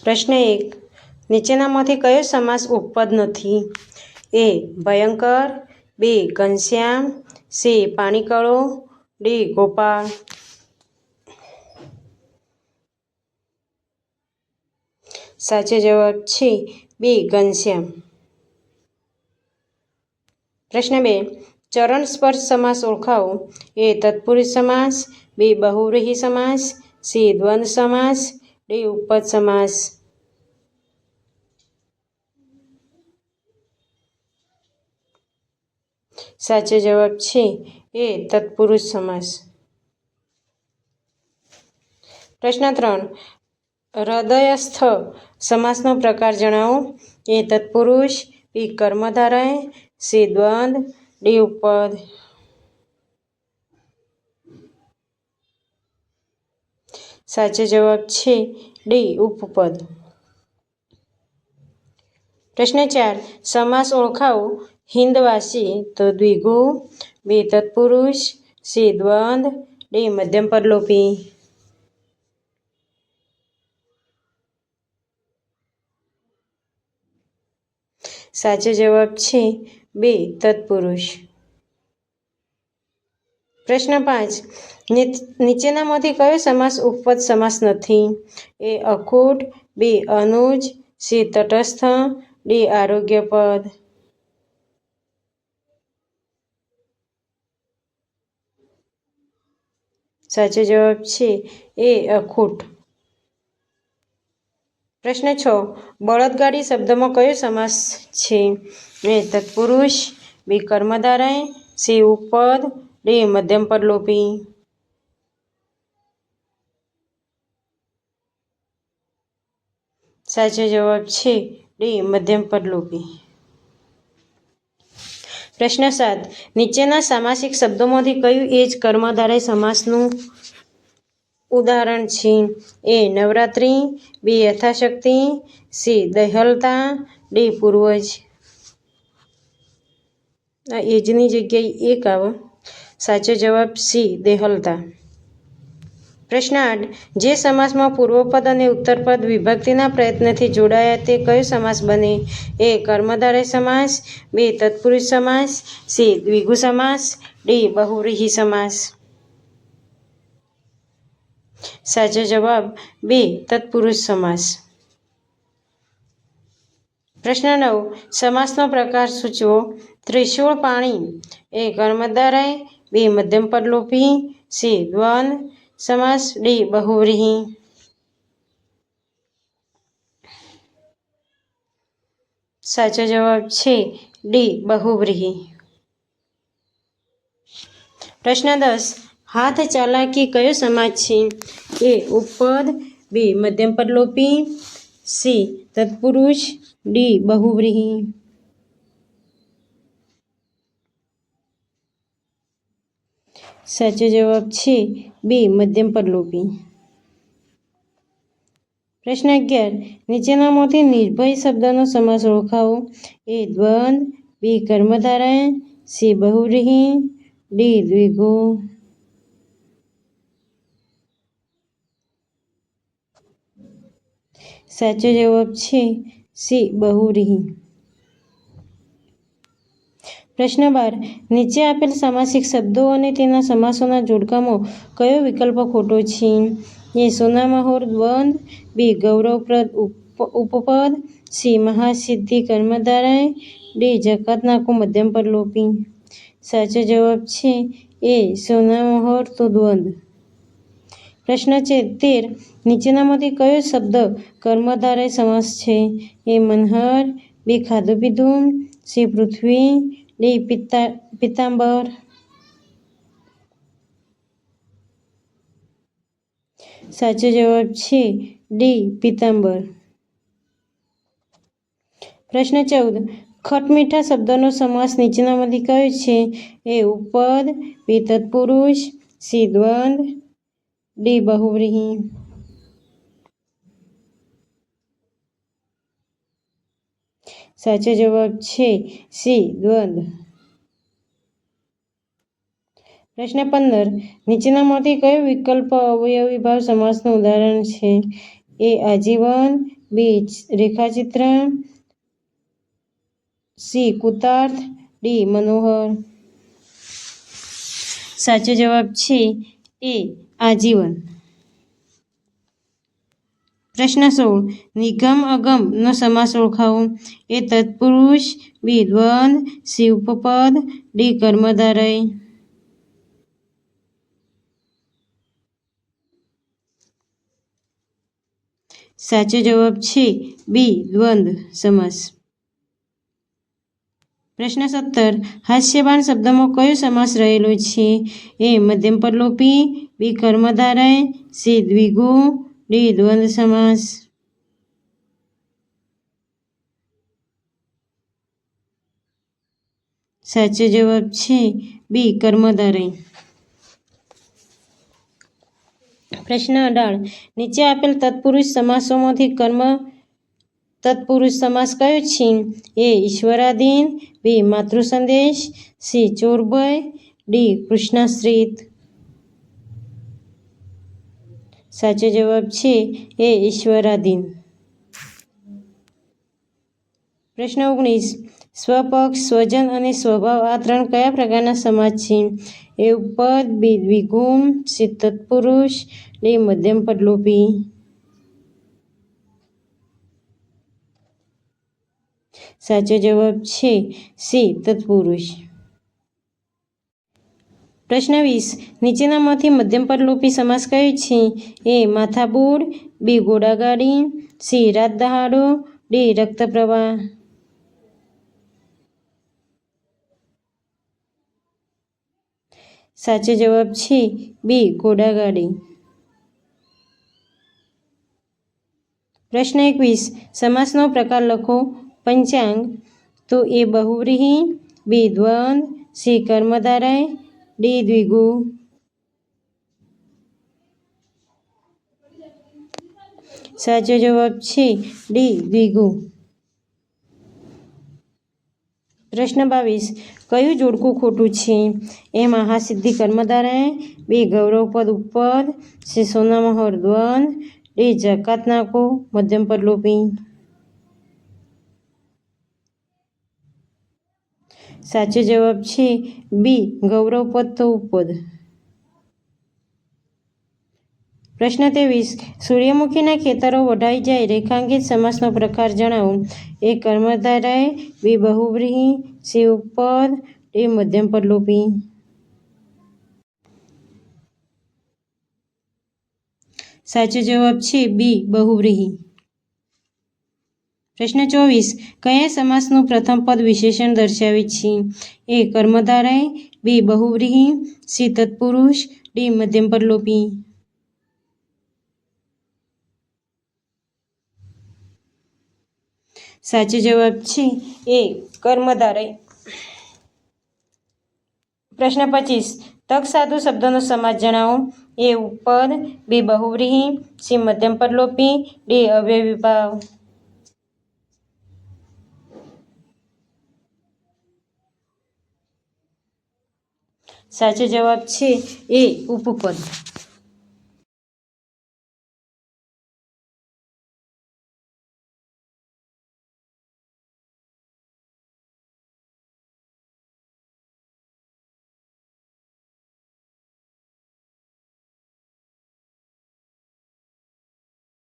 પ્રશ્ન 1. નીચેનામાંથી કયો સમાસ ઉપપદ નથી? એ. ભયંકર, બી. ઘનશ્યામ, સી. પાણીકળો, ડી. ગોપાળ. સાચો જવાબ છે બી. ઘનશ્યામ. પ્રશ્ન 2. ચરણ સ્પર્શ સમાસ ઓળખાવો. એ. તત્પુરુષ સમાસ, બી. બહુવ્રીહી સમાસ, સી. દ્વંદ્વ સમાસ, ડી. ઉપપદ સમાસ. સાચો જવાબ છે એ. તત્પુરુષ સમાસ. પ્રશ્ન 3. હૃદયસ્થ સમાસનો પ્રકાર જણાવો. એ. તત્પુરુષ, બી. કર્મધારય, સી. દ્વંદ્વ, ડી. ઉપપદ. સાચો જવાબ છે ડી. ઉપપદ. પ્રશ્ન 4. સમાસ ઓળખાવો. હિંદવાસી તો દ્વિગુ, બી. તત્પુરુષ, સી. દ્વંદ્વ, ડી. મધ્યમપદલોપી. સાચો જવાબ છે બી. તત્પુરુષ. પ્રશ્ન 5. નીચેનામાંથી કયો સમાસ ઉપપદ સમાસ નથી? એ. અખૂટ, બી. અનુજ, સી. તટસ્થ, ડી. આરોગ્યપદ. સાચો જવાબ છે એ. અખૂટ. પ્રશ્ન 6. બળદગાડી શબ્દમાં કયો સમાસ છે? એ. તત્પુરુષ, બી. કર્મધારય, સી. ઉપપદ, ડી. મધ્યમપદલોપી. સાચો જવાબ છે ડી. મધ્યમપદલોપી. પ્રશ્ન 7. નીચેના સામાસિક શબ્દોમાંથી કયું એ જ કર્મધારય સમાસનું ઉદાહરણ છે? એ. નવરાત્રિ, બી. યથાશક્તિ, સી. દેહલતા, ડી. પૂર્વજ. આ એજની જગ્યાએ એક આવે. સાચો જવાબ સી. દેહલતા. પ્રશ્ન 8. જે સમાસમાં પૂર્વપદ અને ઉત્તરપદ વિભક્તિના પ્રયત્નથી જોડાયા તે કયો સમાસ બને? એ. કર્મધારય સમાસ, બી. તત્પુરુષ સમાસ, સી. દ્વિગુ સમાસ, ડી. બહુવ્રીહી સમાસ. સાચો જવાબ બી. તત્પુરુષ સમાસ. પ્રશ્ન 9. સમાસનો પ્રકાર સૂચવો. ત્રિશૂળ પાણી. એ. કર્મધારય, બી. મધ્યમપદલોપી, સી. દ્વંદ્વ સમાસ, ડી. બહુવ્રીહી. સાચો જવાબ છે ડી. બહુવ્રીહી. પ્રશ્ન 10. હાથ ચાલાકી કયો સમાસ છે? એ. ઉપપદ, બી. મધ્યમપદલોપી, સી. તત્પુરુષ, ડી. બહુવ્રીહી. સાચો જવાબ છે બી. મધ્યમપદલોપી. પ્રશ્ન 11. નીચેનામાંથી નિર્ભય શબ્દનો સમાસ ઓળખાવો. એ. દ્વંદ્વ, બી. કર્મધારય, સી. બહુવ્રીહી, ડી. દ્વિગુ. સાચો જવાબ છે સી. બહુવ્રીહી. પ્રશ્ન 12. નીચે આપેલ સામાસિક શબ્દો અને તેના સમાસોના જોડકામાં કયો વિકલ્પ ખોટો છે? એ. સોનામહોર દ્વંદ્વ, બી. ગૌરવપ્રદ ઉપપદ, સી. મહાસિદ્ધિ કર્મધારય, ડી. જકાતનાકુ મધ્યમપદલોપી. સાચો જવાબ છે એ. સોનામહોર તો દ્વંદ્વ. પ્રશ્ન 13. નીચેનામાંથી કયો શબ્દ કર્મધારય સમાસ છે? એ. મનહર, બી. ખાધું પીધું, સી. પૃથ્વી, ડી. પીતાંબર. સાચો જવાબ છે ડી. પીતાંબર. પ્રશ્ન 14. ખટમીઠા શબ્દનો સમાસ નીચેનામાંથી કયો છે? એ. ઉપપદ, બી. તત્પુરુષ, સી. દ્વંદ્વ, ડી. બહુવ્રીહી. સાચો જવાબ છે સી. દ્વંદ્વ. પ્રશ્ન 15. નીચેનામાંથી કયો વિકલ્પ અવયવી ભાવ સમાસનું ઉદાહરણ છે? એ. આજીવન, બી રેખાચિત્ર, સી કૃતાર્થ, ડી મનોહર. સાચો જવાબ છે એ આજીવન. પ્રશ્ન 16. નિગમ અગમ નો સમાસ ઓળખાવો. એ તત્પુરુષ, બી દ્વંદ, સી ઉપપદ, ડી કર્મધારય. સાચો જવાબ છે બી દ્વંદ સમાસ. પ્રશ્ન 17. હાસ્યબાણ શબ્દમાં કયો સમાસ રહેલો છે? એ મધ્યમપદલોપી, બી કર્મધારય, સી દ્વિગુ, ડી દ્વંદ સમાસ. સાચો જવાબ છે બી કર્મધારય. પ્રશ્ન 18. નીચે આપેલ તત્પુરુષ સમાસોમાંથી કર્મ તત્પુરુષ સમાસ કયો છે? એ ઈશ્વરાધીન, બી માતૃસંદેશ, સી ચોરભય, ડી કૃષ્ણાશ્રિત. સાચો જવાબ છે એ ઈશ્વરાધીન. પ્રશ્ન 19. સ્વપક્ષ, સ્વજન અને સ્વભાવ આ 3 કયા પ્રકારના સમાસ છે? એ ઉપપદ, બી દ્વિગુ, સી તત્પુરુષ, ડી મધ્યમપદલોપી. સાચો જવાબ છે સી તત્પુરુષ. પ્રશ્ન 20. નીચેનામાંથી મધ્યમપદલોપી સમાસ કયો છે? એ માથાબૂડ, બી ઘોડાગાડી, સી રાત દહાડો, ડી રક્તપ્રવાહ. સાચો જવાબ છે બી ઘોડાગાડી. પ્રશ્ન 21. સમાસનો પ્રકાર લખો. પંચાંગ. તો એ બહુવ્રીહી, બી દ્વંદ, સી કર્મધારય, ડી દ્વિગુ. સાચો જવાબ છે ડી દ્વિગુ. પ્રશ્ન 22. કયું જોડકું ખોટું છે? એ મહાસિદ્ધિ કર્મધારય, બી ગૌરવપદ ઉપપદ, સી સોનામહોર દ્વંદ, ડી જકાત નાકો મધ્યમપદલોપી. સાચો જવાબ છે બી ગૌરવપદ તો ઉપપદ. પ્રશ્ન 23. સૂર્યમુખીના ખેતરો વઢાઈ જાય રેખાંકિત સમાસનો પ્રકાર જણાવો. એ કર્મધારય, બી બહુવ્રીહી, સી ઉપપદ, ડી મધ્યમપદલોપી. સાચો જવાબ છે બી બહુવ્રીહી. પ્રશ્ન 24. કયા સમાસનું પ્રથમ પદ વિશેષણ દર્શાવે છે? એ કર્મધારય, બી બહુવ્રીહી, સી તત્પુરુષ, ડી મધ્યમપદલોપી. સાચો જવાબ છે એ કર્મધારય. પ્રશ્ન 25. તક સાધુ શબ્દનો સમાસ જણાવો. એ ઉપપદ, બી બહુવ્રીહી, સી મધ્યમપદલોપી, ડી અવ્યયીભાવ. સાચો જવાબ છે એ ઉપપદ.